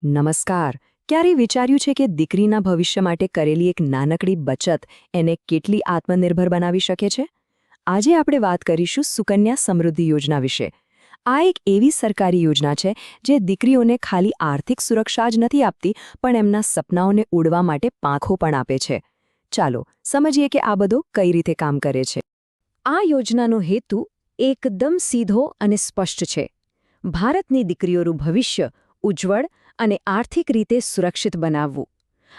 નમસ્કાર. ક્યારેય વિચાર્યું છે કે દીકરીના ભવિષ્ય માટે કરેલી એક નાનકડી બચત એને કેટલી આત્મનિર્ભર બનાવી શકે છે? આજે આપણે વાત કરીશું સુકન્યા સમૃદ્ધિ યોજના વિશે. આ એક એવી સરકારી યોજના છે જે દીકરીઓને ખાલી આર્થિક સુરક્ષા જ નથી આપતી, પણ એમના સપનાઓને ઉડવા માટે પાંખો પણ આપે છે. ચાલો સમજીએ કે આ બધું કઈ રીતે કામ કરે છે. આ યોજનાનો હેતુ એકદમ સીધો અને સ્પષ્ટ છે. ભારતની દીકરીઓનું ભવિષ્ય ઉજ્જવળ અને આર્થિક રીતે સુરક્ષિત બનાવવું.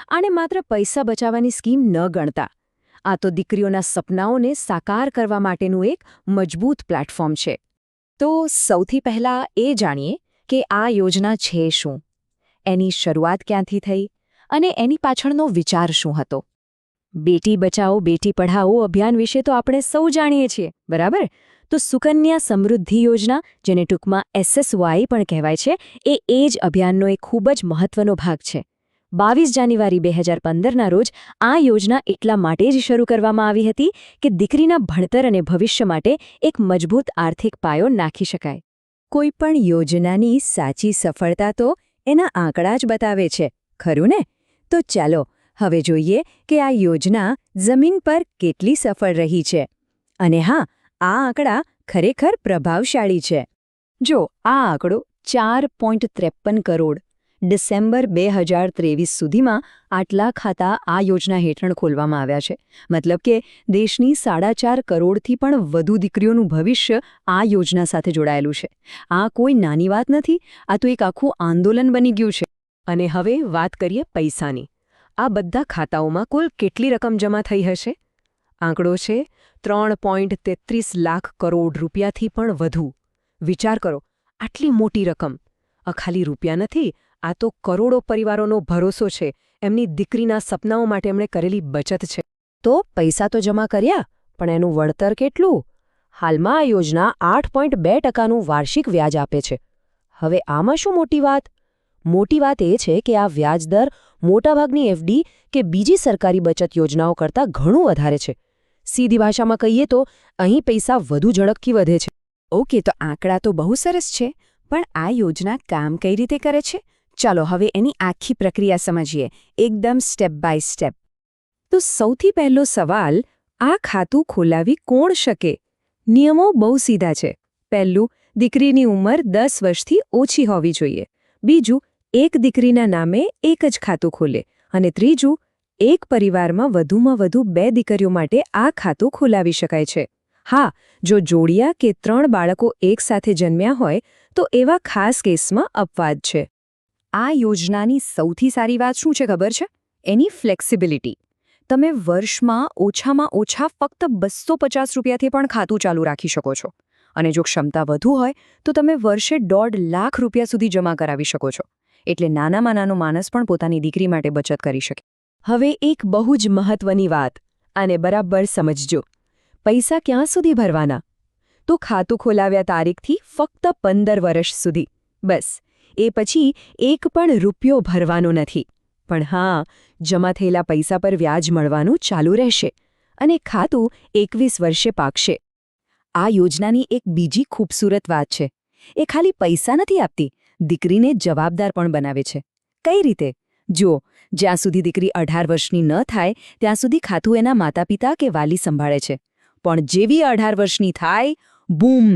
આને માત્ર પૈસા બચાવવાની સ્કીમ ન ગણતા. આ તો દીકરીઓના સપનાઓને સાકાર કરવા માટેનું એક મજબૂત પ્લેટફોર્મ છે. તો સૌથી પહેલાં એ જાણીએ કે આ યોજના છે શું, એની શરૂઆત ક્યાંથી થઈ અને એની પાછળનો વિચાર શું હતો. બેટી બચાવો બેટી પઢાઓ અભિયાન વિશે તો આપણે સૌ જાણીએ છીએ, બરાબર? તો સુકન્યા સમૃદ્ધિ યોજના, જેને ટૂંકમાં SSY પણ કહેવાય છે, એ જ અભિયાનનો એક ખૂબ જ મહત્વનો ભાગ છે. 22 જાન્યુઆરી 2015ના રોજ આ યોજના એટલા માટે જ શરૂ કરવામાં આવી હતી કે દીકરીના ભણતર અને ભવિષ્ય માટે એક મજબૂત આર્થિક પાયો નાખી શકાય. કોઈ પણ યોજનાની સાચી સફળતા તો એના આંકડા જ બતાવે છે, ખરું ને? તો ચાલો હવે જોઈએ કે આ યોજના જમીન પર કેટલી સફળ રહી છે. અને હા, આ આંકડા ખરેખર પ્રભાવશાળી છે. જો આ આંકડો 4.53 કરોડ ડિસેમ્બર 2023 સુધીમાં આટલા ખાતા આ યોજના હેઠળ ખોલવામાં આવ્યા છે. મતલબ કે દેશની 4.5 કરોડથી પણ વધુ દીકરીઓનું ભવિષ્ય આ યોજના સાથે જોડાયેલું છે. આ કોઈ નાની વાત નથી, આ તો એક આખું આંદોલન બની ગયું છે. અને હવે વાત કરીએ પૈસાની. આ બધા ખાતાઓમાં કુલ કેટલી રકમ જમા થઈ હશે? આંકડો છે 3.33 લાખ કરોડ રૂપિયાથી પણ વધુ. વિચાર કરો, આટલી મોટી રકમ. આ ખાલી રૂપિયા નથી, આ તો કરોડો પરિવારોનો ભરોસો છે, એમની દીકરીના સપનાઓ માટે એમણે કરેલી બચત છે. તો પૈસા તો જમા કર્યા, પણ એનું વળતર કેટલું? હાલમાં આ યોજના 8.2%નું વાર્ષિક વ્યાજ આપે છે. હવે આમાં શું મોટી વાત? મોટી વાત એ છે કે આ વ્યાજદર મોટાભાગની FD કે બીજી સરકારી બચત યોજનાઓ કરતાં ઘણું વધારે છે. સીધી ભાષામાં કહીએ તો અહીં પૈસા વધુ ઝડપથી વધે છે. ઓકે, તો આંકડા તો બહુ સરસ છે, પણ આ યોજના કામ કઈ રીતે કરે છે? ચાલો હવે એની આખી પ્રક્રિયા સમજીએ, એકદમ સ્ટેપ બાય સ્ટેપ. તો સૌથી પહેલો સવાલ, આ ખાતું ખોલાવી કોણ શકે? નિયમો બહુ સીધા છે. પહેલું, દીકરીની ઉંમર 10 વર્ષથી ઓછી હોવી જોઈએ. બીજું, એક દીકરીના નામે એક જ ખાતું ખોલે. અને ત્રીજું, એક પરિવારમાં વધુમાં વધુ 2 દીકરીઓ માટે આ ખાતું ખોલાવી શકાય છે. હા, જો જોડિયા કે 3 બાળકો એકસાથે જન્મ્યા હોય તો એવા ખાસ કેસમાં અપવાદ છે. આ યોજનાની સૌથી સારી વાત શું છે ખબર છે? એની ફ્લેક્સિબિલિટી. તમે વર્ષમાં ઓછામાં ઓછા ફક્ત 250 રૂપિયાથી પણ ખાતું ચાલુ રાખી શકો છો. અને જો ક્ષમતા વધુ હોય તો તમે વર્ષે 1.5 લાખ રૂપિયા સુધી જમા કરાવી શકો છો. એટલે નાનામાં નાનો માણસ પણ પોતાની દીકરી માટે બચત કરી શકે. હવે એક બહુ જ મહત્વની વાત, આને બરાબર સમજજો. પૈસા ક્યાં સુધી ભરવાના? તો ખાતું ખોલાવ્યા તારીખથી ફક્ત 15 વર્ષ સુધી. બસ, એ પછી એક પણ રૂપિયો ભરવાનો નથી. પણ હા, જમા થયેલા પૈસા પર વ્યાજ મળવાનું ચાલુ રહેશે. અને ખાતું 21 વર્ષે પાકશે. આ યોજનાની એક બીજી ખૂબસૂરત વાત છે. એ ખાલી પૈસા નથી આપતી, દીકરીને જવાબદાર પણ બનાવે છે. કઈ રીતે? જુઓ, જ્યાં સુધી દીકરી 18 વર્ષની ન થાય ત્યાં સુધી ખાતું એના માતાપિતા કે વાલી સંભાળે છે. પણ જેવી 18 વર્ષની થાય, બૂમ,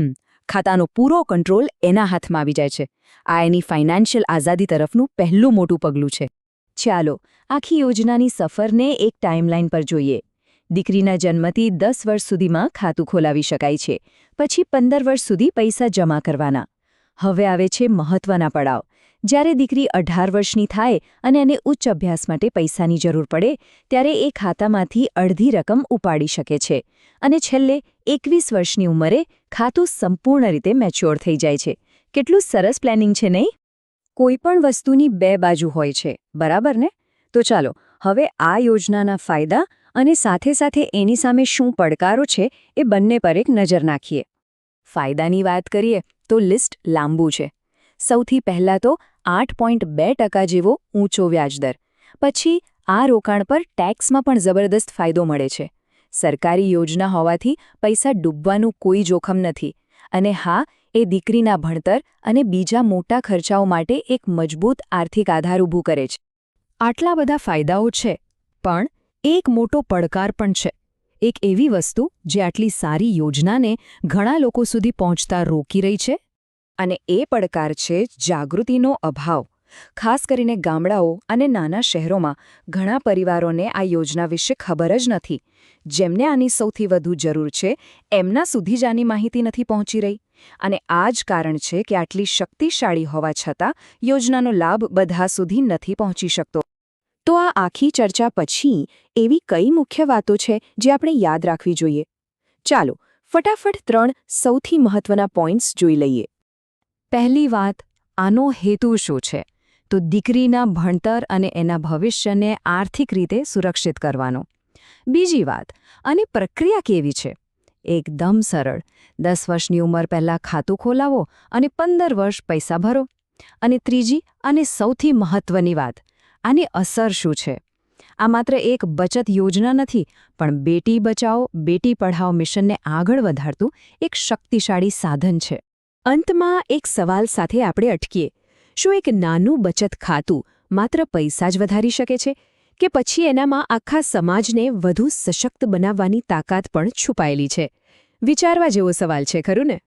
ખાતાનો પૂરો કંટ્રોલ એના હાથમાં આવી જાય છે. આ એની ફાઇનાન્શિયલ આઝાદી તરફનું પહેલું મોટું પગલું છે. ચાલો આખી યોજનાની સફરને એક ટાઈમલાઈન પર જોઈએ. દીકરીના જન્મથી 10 વર્ષ સુધીમાં ખાતું ખોલાવી શકાય છે. પછી 15 વર્ષ સુધી પૈસા જમા કરવાના. હવે આવે છે મહત્વના પડાવ. જ્યારે દીકરી 18 વર્ષની થાય અને એને ઉચ્ચ અભ્યાસ માટે પૈસાની જરૂર પડે, ત્યારે એ ખાતામાંથી અડધી રકમ ઉપાડી શકે છે. અને છેલ્લે 21 વર્ષની ઉંમરે ખાતું સંપૂર્ણ રીતે મેચ્યોર થઈ જાય છે. કેટલું સરસ પ્લાનિંગ છે, નહીં? કોઈ પણ વસ્તુની 2 બાજુ હોય છે, બરાબર ને? તો ચાલો હવે આ યોજનાના ફાયદા અને સાથે સાથે એની સામે શું પડકારો છે એ બંને પર એક નજર નાખીએ. ફાયદાની વાત કરીએ તો લિસ્ટ લાંબુ છે. સૌથી પહેલાં તો 8.2% જેવો ઊંચો વ્યાજદર. પછી આ રોકાણ પર ટેક્સમાં પણ જબરદસ્ત ફાયદો મળે છે. સરકારી યોજના હોવાથી પૈસા ડૂબવાનું કોઈ જોખમ નથી. અને હા, એ દીકરીના ભણતર અને બીજા મોટા ખર્ચાઓ માટે એક મજબૂત આર્થિક આધાર ઊભું કરે છે. આટલા બધા ફાયદાઓ છે, પણ એક મોટો પડકાર પણ છે. એક એવી વસ્તુ જે આટલી સારી યોજનાને ઘણા લોકો સુધી પહોંચતા રોકી રહી છે, અને એ પડકાર છે જાગૃતિનો અભાવ. ખાસ કરીને ગામડાઓ અને નાના શહેરોમાં ઘણા પરિવારોને આ યોજના વિશે ખબર જ નથી. જેમને આની સૌથી વધુ જરૂર છે, એમના સુધી જ આની માહિતી નથી પહોંચી રહી. અને આ જ કારણ છે કે આટલી શક્તિશાળી હોવા છતાં યોજનાનો લાભ બધા સુધી નથી પહોંચી શકતો. તો આ આખી ચર્ચા પછી એવી કઈ મુખ્ય વાતો છે જે આપણે યાદ રાખવી જોઈએ? ચાલો ફટાફટ 3 સૌથી મહત્વના પોઈન્ટ્સ જોઈ લઈએ. પહેલી વાત, આનો હેતુ શું છે? તો દીકરીના ભણતર અને એના ભવિષ્યને આર્થિક રીતે સુરક્ષિત કરવાનો. બીજી વાત, આની પ્રક્રિયા કેવી છે? એકદમ સરળ. 10 વર્ષની ઉંમર પહેલાં ખાતું ખોલાવો અને 15 વર્ષ પૈસા ભરો. અને ત્રીજી અને સૌથી મહત્વની વાત, આની અસર શું છે? આ માત્ર એક બચત યોજના નથી, પણ બેટી બચાવો બેટી પઢાઓ મિશનને આગળ વધારતું એક શક્તિશાળી સાધન છે. અંતમાં એક સવાલ સાથે આપણે અટકીએ. શું એક નાનું બચત ખાતું માત્ર પૈસા જ વધારી શકે છે, કે પછી એનામાં આખા સમાજને વધુ સશક્ત બનાવવાની તાકાત પણ છુપાયેલી છે? વિચારવા જેવો સવાલ છે, ખરું ને?